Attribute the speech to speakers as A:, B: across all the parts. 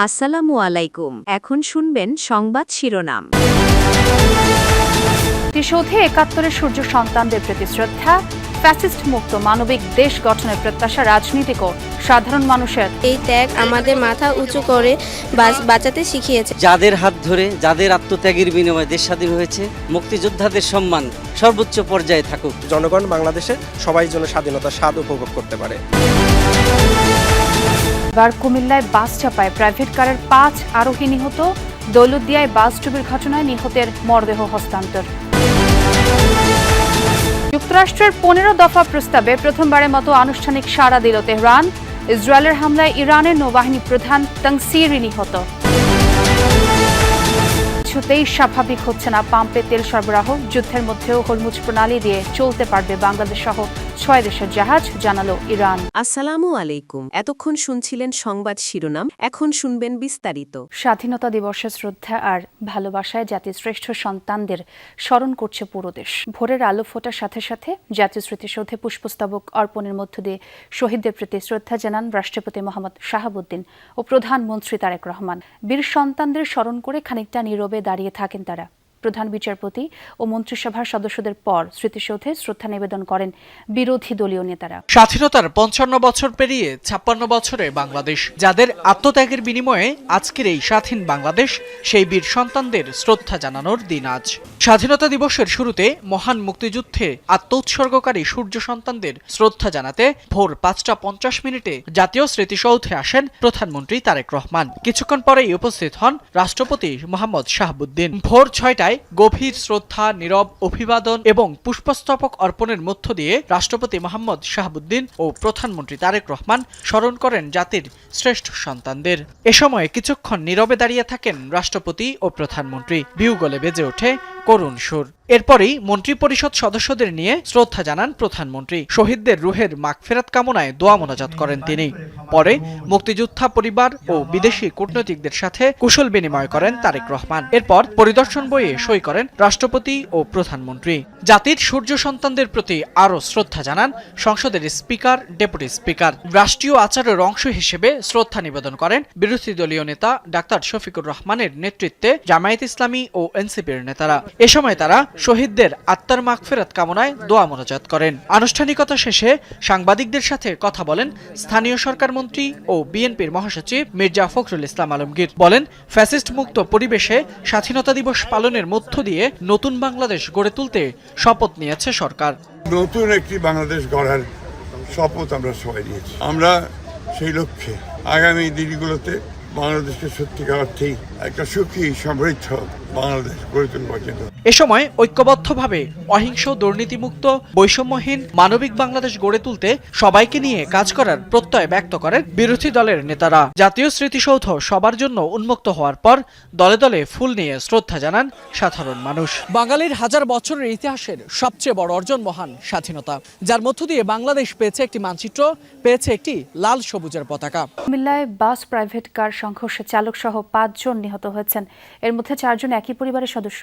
A: আসসালামু আলাইকুম। এখন শুনবেন সংবাদ শিরোনাম।
B: স্মৃতিসৌধে ৭১-এর সূর্য সন্তানদের প্রতি শ্রদ্ধা, ফ্যাসিস্ট মুক্ত মানবিক দেশ গঠনের প্রত্যাশা রাজনীতিক ও সাধারণ মানুষের।
C: এই ত্যাগ আমাদের মাথা উঁচু করে বাঁচাতে শিখিয়েছে।
D: যাদের হাত ধরে, যাদের আত্মত্যাগের বিনিময়ে দেশ স্বাধীন হয়েছে, মুক্তিযোদ্ধাদের সম্মান সর্বোচ্চ পর্যায়ে থাকুক।
E: জনগণ বাংলাদেশে সবাই যেন স্বাধীনতার স্বাদ উপভোগ করতে পারে।
B: এবার কুমিল্লায় বাস চাপায় প্রাইভেট কারের ৫ আরোহী নিহত, দৌলতদিয়ায় বাস ডুবির ঘটনায় নিহতের মরদেহ হস্তান্তর। যুক্তরাষ্ট্রের ১৫ দফা প্রস্তাবে প্রথমবারের মতো আনুষ্ঠানিক সাড়া দিল তেহরান। ইসরায়েলের হামলায় ইরানের নৌবাহিনী প্রধান তাংসিরি নিহত। কিছুতেই স্বাভাবিক হচ্ছে না পাম্পে তেল সরবরাহ, যুদ্ধের মধ্যেও হরমুজ প্রণালী দিয়ে চলতে পারবে বাংলাদেশ সহ ৬ দেশের জাহাজ, জানালো ইরান।
A: আসসালামু আলাইকুম। এতক্ষণ শুনছিলেন সংবাদ শিরোনাম, এখন শুনবেন বিস্তারিত।
B: স্বাধীনতা দিবসে শ্রদ্ধা আর ভালোবাসায় জাতির শ্রেষ্ঠ সন্তানদের স্মরণ করছে পুরো দেশ। ভোরের আলো ফোটার সাথে সাথে জাতীয় স্মৃতিসৌধে পুষ্পস্তবক অর্পণের মধ্য দিয়ে শহীদদের প্রতি শ্রদ্ধা জানান রাষ্ট্রপতি মোহাম্মদ শাহাবুদ্দিন ও প্রধানমন্ত্রী তারেক রহমান। বীর সন্তানদের স্মরণ করে খানিকটা নীরবে দাঁড়িয়ে থাকেন তারা। প্রধান বিচারপতি ও মন্ত্রিসভার সদস্যদের পর স্মৃতিসৌধে শ্রদ্ধা নিবেদন করেন বিরোধী দলীয় নেতারা।
F: স্বাধীনতার ৫৫ বছর পেরিয়ে ৫৬ বছরে বাংলাদেশ, যাদের আত্মত্যাগের বিনিময়ে আজকের এই স্বাধীন বাংলাদেশ, সেই বীর সন্তানদের শ্রদ্ধা জানানোর দিন আজ। স্বাধীনতা দিবসের শুরুতে মহান মুক্তিযুদ্ধে আত্মোৎসর্গকারী সূর্য সন্তানদের শ্রদ্ধা জানাতে ভোর ৫টা ৫০ জাতীয় স্মৃতিসৌধে আসেন প্রধানমন্ত্রী তারেক রহমান। কিছুক্ষণ পরেই উপস্থিত হন রাষ্ট্রপতি মোহাম্মদ শাহাবুদ্দিন। ভোর ৬টায় গভীর শ্রদ্ধা, নীরব অভিবাদন এবং পুষ্পস্তবক অর্পণের মধ্য দিয়ে রাষ্ট্রপতি মোহাম্মদ শাহাবুদ্দিন ও প্রধানমন্ত্রী তারেক রহমান স্মরণ করেন জাতির শ্রেষ্ঠ সন্তানদের। এ সময় কিছুক্ষণ নীরবে দাঁড়িয়ে থাকেন রাষ্ট্রপতি ও প্রধানমন্ত্রী। বিহুগলে বেজে ওঠে করুণ সুর। এরপরেই মন্ত্রী পরিষদ সদস্যদের নিয়ে শ্রদ্ধা জানান প্রধানমন্ত্রী। শহীদদের রুহের মাগফিরাত কামনায় দোয়া মোনাজাত করেন তিনি। পরে মুক্তিযোদ্ধা পরিবার ও বিদেশি কূটনীতিকদের সাথে কুশল বিনিময় করেন তারেক রহমান। এরপর পরিদর্শন বইয়ে সই করেন রাষ্ট্রপতি ও প্রধানমন্ত্রী। জাতির সূর্য সন্তানদের প্রতি আরও শ্রদ্ধা জানান সংসদের স্পিকার, ডেপুটি স্পিকার। রাষ্ট্রীয় আচারের অংশ হিসেবে শ্রদ্ধা নিবেদন করেন বিরোধী দলীয় নেতা ডাক্তার শফিকুর রহমানের নেতৃত্বে জামায়াত ইসলামী ও এনসিপির নেতারা। এ সময় তারা শহীদদের আত্মার মাগফিরাত কামনায় দোয়া মোনাজাত করেন। আনুষ্ঠানিকতা শেষে সাংবাদিকদের সাথে কথা বলেন স্থানীয় সরকার মন্ত্রী ও বিএনপির মহাসচিব মির্জা ফখরুল ইসলাম আলমগীর। বলেন, ফ্যাসিস্ট মুক্ত পরিবেশে স্বাধীনতা দিবস পালনের মধ্য দিয়ে নতুন বাংলাদেশ গড়ে তুলতে শপথ নিয়েছে সরকার।
G: নতুন একটি বাংলাদেশ গড়ার শপথ আমরা সবাই নিয়েছি। আমরা সেই লক্ষ্যে আগামী দিনগুলোতে বাংলাদেশকে সত্যিকার অর্থেই একটা সুখী সমৃদ্ধ বাংলাদেশ গড়ে তুলবার জন্য
F: এ সময় ঐক্যবদ্ধভাবে অহিংস, দুর্নীতিমুক্ত, বৈষম্যহীন মানবিক বাংলাদেশ গড়ে তুলতে সবাইকে নিয়ে কাজ করার প্রত্যয় ব্যক্ত করেন বিরোধী দলের নেতারা। জাতীয় স্মৃতিসৌধ সবার জন্য উন্মুক্ত হওয়ার পর দলে দলে ফুল নিয়ে শ্রদ্ধা জানান সাধারণ মানুষ। বাঙালির হাজার বছরের ইতিহাসের সবচেয়ে বড় অর্জন মহান স্বাধীনতা, যার মধ্য দিয়ে বাংলাদেশ পেয়েছে একটি মানচিত্র, পেয়েছে একটি লাল সবুজের পতাকা।
B: কুমিল্লায় বাস প্রাইভেট কার সংঘর্ষে চালক সহ ৫ জন নিহত হয়েছেন। এর মধ্যে ৪ জন একই পরিবারের সদস্য।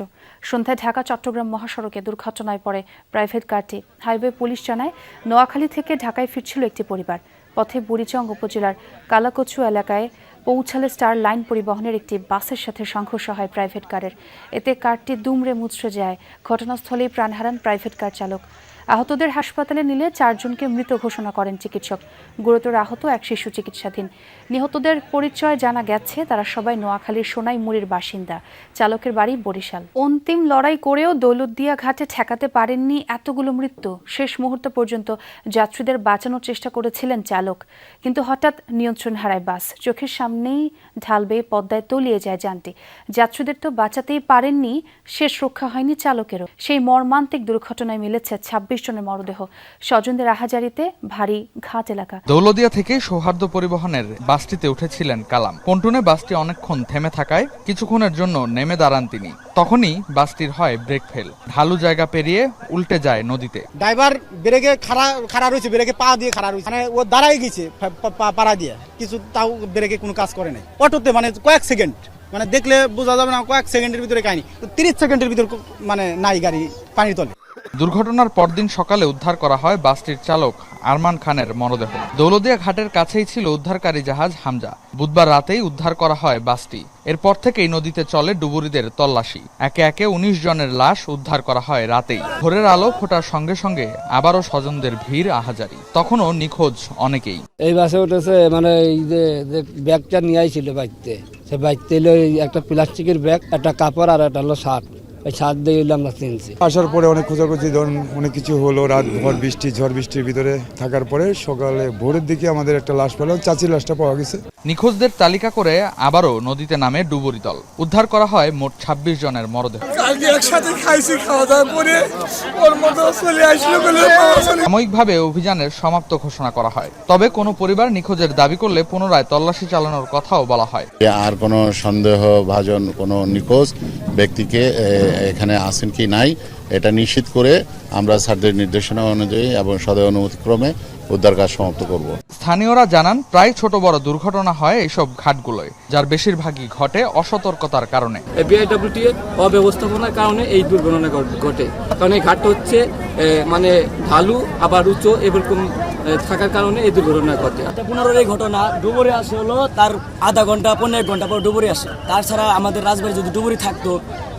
B: সন্ধ্যায় ঢাকা চট্টগ্রাম মহাসড়কে দুর্ঘটনায় পড়ে প্রাইভেট কারটি। হাইওয়ে পুলিশ জানায়, নোয়াখালী থেকে ঢাকায় ফিরছিল একটি পরিবার। পথে বুড়িচং উপজেলার কালাকচু এলাকায় পৌঁছালে স্টার লাইন পরিবহনের একটি বাসের সাথে সংঘর্ষ হয় প্রাইভেট কারের। এতে কারটি দুমড়ে মুচড়ে যায়। ঘটনাস্থলেই প্রাণ হারান প্রাইভেট কার চালক। আহতদের হাসপাতালে নিলে ৪ জনকে মৃত ঘোষণা করেন চিকিৎসক। গুরুতর আহত এক শিশু চিকিৎসাধীন। নিহতদের পরিচয় জানা গেছে, তারা সবাই নোয়াখালীর সোনাইমুড়ির বাসিন্দা। চালকের বাড়ি বরিশাল। অন্তিম লড়াই করেও দৌলতদিয়া ঘাটে ঠেকাতে পারেননি এতগুলো মৃত্যু। শেষ মুহূর্ত পর্যন্ত যাত্রীদের বাঁচানোর চেষ্টা করেছিলেন চালক, কিন্তু হঠাৎ নিয়ন্ত্রণ হারায় বাস। চোখের সামনেই ঢাল বেয়ে পদ্মায় তলিয়ে যায় যানটি। যাত্রীদের তো বাঁচাতেই পারেননি, শেষ রক্ষা হয়নি চালকেরও। সেই মর্মান্তিক দুর্ঘটনায় মিলেছে ২৬ জনের মরদেহ। স্বজনদের আহাজারিতে ভারী ঘাট এলাকা।
H: দৌলতদিয়া থেকে সৌহার্দ্য পরিবহনের বাসটিতে উঠেছিলেন কালাম। পন্টুনে বাসটি অনেকক্ষণ থেমে থাকায় কিছুক্ষণের জন্য নেমে দাঁড়ান তিনি। তখনই বাসটির হয় ব্রেক ফেল। ঢালু জায়গা পেরিয়ে উল্টে যায় নদীতে।
I: ড্রাইভার ব্রেকে খাড়া রয়েছে, ব্রেকে পা দিয়ে খাড়া রয়েছে, মানে ও দাঁড়াই গেছে পাড়া দিয়ে, কিছু তাও ব্রেকে কোনো কাজ করে নাই। অটোতে মানে কয়েক সেকেন্ড, মানে দেখলে বোঝা যাবে না কয়েক সেকেন্ডের ভিতরে কাহিনী। ৩০ সেকেন্ডের ভিতরে মানে নাই গাড়ি পানির তলে।
H: দুর্ঘটনার পরদিন সকালে উদ্ধার করা হয় বাসটির চালক আরমান খানের মরদেহ। দৌলদিয়া ঘাটের কাছেই ছিল উদ্ধারকারী জাহাজ হামজা। বুধবার রাতেই উদ্ধার করা হয় বাসটি। এরপর থেকেই নদীতে চলে ডুবুরিদের তল্লাশি। একে একে ১৯ জনের লাশ উদ্ধার করা হয় রাতেই। ভোরের আলো ফোটার সঙ্গে সঙ্গে আবারও স্বজনদের ভিড় আহাজারি। তখনও নিখোঁজ অনেকেই।
J: এই বাসে উঠেছে মানে এই যে ব্যাগটা নিয়ে আইছিল বাইকতে, সে বাইকতে এলো একটা প্লাস্টিকের ব্যাগ, একটা কাপড় আর একটা হলো শার্ট। এই শার্ট দিয়ে আমরা চিনছি।
K: আসার পরে অনেক খোঁজাখুঁজি, ধরুন অনেক কিছু হলো। রাত ভর ঝড় বৃষ্টির ভিতরে থাকার পরে সকালে ভোরের দিকে আমাদের একটা লাশ পেলাম, চাচির লাশটা পাওয়া গেছে।
H: নিখোঁজদের তালিকা করে আবারও নদীতে নামে ডুবুরি দল। উদ্ধার করা হয় মোট ২৬ জনের মরদেহ।
K: একসাথে খাইছি, খাওয়া দাওয়া করে ওর মতো চলে আসলো বলে
H: সাময়িকভাবে অভিযানের সমাপ্ত ঘোষণা করা হয়। তবে কোনো পরিবার নিখোঁজের দাবি করলে পুনরায় তল্লাশি চালানোর কথাও বলা হয়।
L: আর কোনো সন্দেহভাজন কোনো নিখোঁজ ব্যক্তিকে এখানে আছেন কি নাই এটা নিশ্চিত করে আমরা স্যারদের নির্দেশনা অনুযায়ী এবং সদয় অনুমতিক্রমে উদ্ধার কাজ সমাপ্ত করব।
H: স্থানীয়রা জানান, প্রায় ছোট বড় দুর্ঘটনা হয় এইসব ঘাটগুলোয়, যার বেশিরভাগই ঘটে অসতর্কতার কারণে।
J: বিআইডব্লিউটি অব্যবস্থাপনার কারণে এই দুর্ঘটনা ঘটে। কারণ এই ঘাটটা হচ্ছে মানে ঢালু আবার উঁচু এরকম থাকার কারণে এই দুর্ঘটনা ঘটে।
M: 15 ঘটনা ডুবুরি আসে হলো তার আধা ঘন্টা 15 ঘন্টা পর ডুবুরি আসে। তাছাড়া আমাদের রাজবাড়ি যদি ডুবুরি থাকতো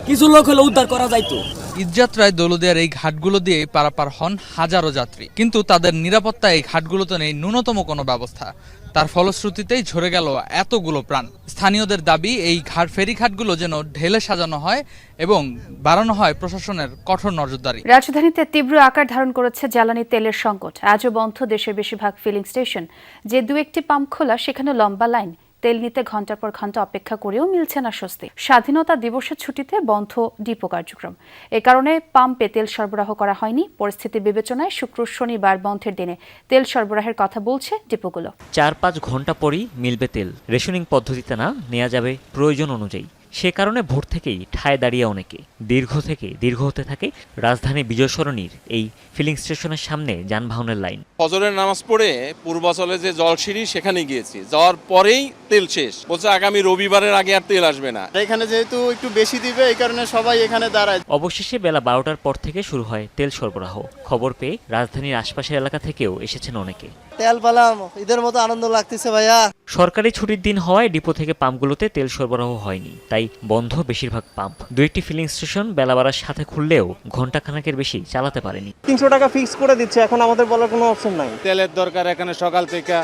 M: কিছু লোক হলে উদ্ধার করা যাইতো।
H: ঈদযাত্রায় দৌলদিয়ার এই ঘাটগুলো দিয়ে পারাপার হন হাজারো যাত্রী, কিন্তু তাদের নিরাপত্তায় এই ঘাটগুলোতে নেই ন্যূনতম কোনো ব্যবস্থা। তার ফলশ্রুতিতেই ঝরে গেল এতগুলো প্রাণ। স্থানীয়দের দাবি, এই ফেরিঘাটগুলো যেন ঢেলে সাজানো হয় এবং বাড়ানো হয় প্রশাসনের কঠোর নজরদারি।
B: রাজধানীতে তীব্র আকার ধারণ করেছে জ্বালানি তেলের সংকট। আজও বন্ধ দেশের বেশিরভাগ ফিলিং স্টেশন। যে দু একটি পাম্প খোলা, সেখানে লম্বা লাইন। তেল নিতে ঘন্টার পর ঘন্টা অপেক্ষা করেও মিলছে না স্বস্তি। স্বাধীনতা দিবসের ছুটিতে বন্ধ ডিপো কার্যক্রম। এ কারণে পাম্পে তেল সরবরাহ করা হয়নি। পরিস্থিতি বিবেচনায় শুক্র শনিবার বন্ধের দিনে তেল সরবরাহের কথা বলছে ডিপোগুলো।
N: ৪-৫ ঘন্টা পরই মিলবে তেল। রেশনিং পদ্ধতিতে না, নেওয়া যাবে প্রয়োজন অনুযায়ী। সে কারণে ভোর থেকেই ঠায় দাঁড়িয়ে অনেকে। দীর্ঘ হতে থাকে রাজধানী বিজয় সরণির এই ফিলিং স্টেশনের সামনে যানবাহনের লাইন।
O: ফজরের নামাজ পড়ে পূর্বাচলে যে জলসিঁড়ি সেখানে গিয়েছি, যাওয়ার পরেই তেল শেষ। বলছে আগামী রবিবারের আগে আর তেল আসবে না।
I: এখানে যেহেতু একটু বেশি দিবে, এই কারণে সবাই এখানে দাঁড়ায়।
N: অবশেষে বেলা 12টার পর থেকে শুরু হয় তেল সরবরাহ। খবর পেয়ে রাজধানীর আশপাশের এলাকা থেকেও এসেছেন অনেকে।
M: তেল পেলাম, ঈদের মতো আনন্দ লাগতেছে ভাইয়া।
N: সরকারি ছুটির দিন হওয়ায় ডিপো থেকে পাম্পগুলোতে তেল সরবরাহ হয়নি, তাই বন্ধ বেশিরভাগ পাম্প। দু একটি ফিলিং স্টেশন বেলা বাড়ার সাথে খুললেও ঘন্টাখানেকের বেশি চালাতে পারেনি।
I: 300 টাকা ফিক্স করে দিচ্ছে, এখন আমাদের বলার কোনো অপশন নাই।
J: তেলের দরকার এখানে সকাল থেকে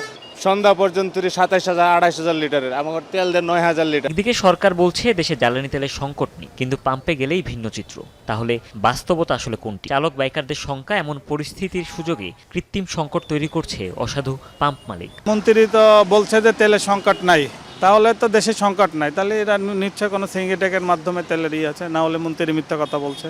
J: সন্ধ্যা পর্যন্ত ২৭,০০০-২৮,০০০ লিটারের, আমার তেল দেন ৯,০০০ লিটার।
N: এদিকে সরকার বলছে দেশে জ্বালানি তেলের সংকট নেই, কিন্তু পাম্পে গেলেই ভিন্ন চিত্র। তাহলে বাস্তবতা আসলে কোনটি? চালক বাইকারদের সংখ্যা এমন পরিস্থিতির সুযোগে কৃত্রিম সংকট তৈরি করছে অসাধু পাম্প মালিক।
J: মন্ত্রী তো বলছে যে তেলের সংকট নাই, তাহলে তো দেশে সংকট নাই, তাহলে এরা নিশ্চয় কোনো সিঙ্গিটেকের মাধ্যমে তেলের আছে, না হলে মন্ত্রী মিথ্যা কথা বলছে।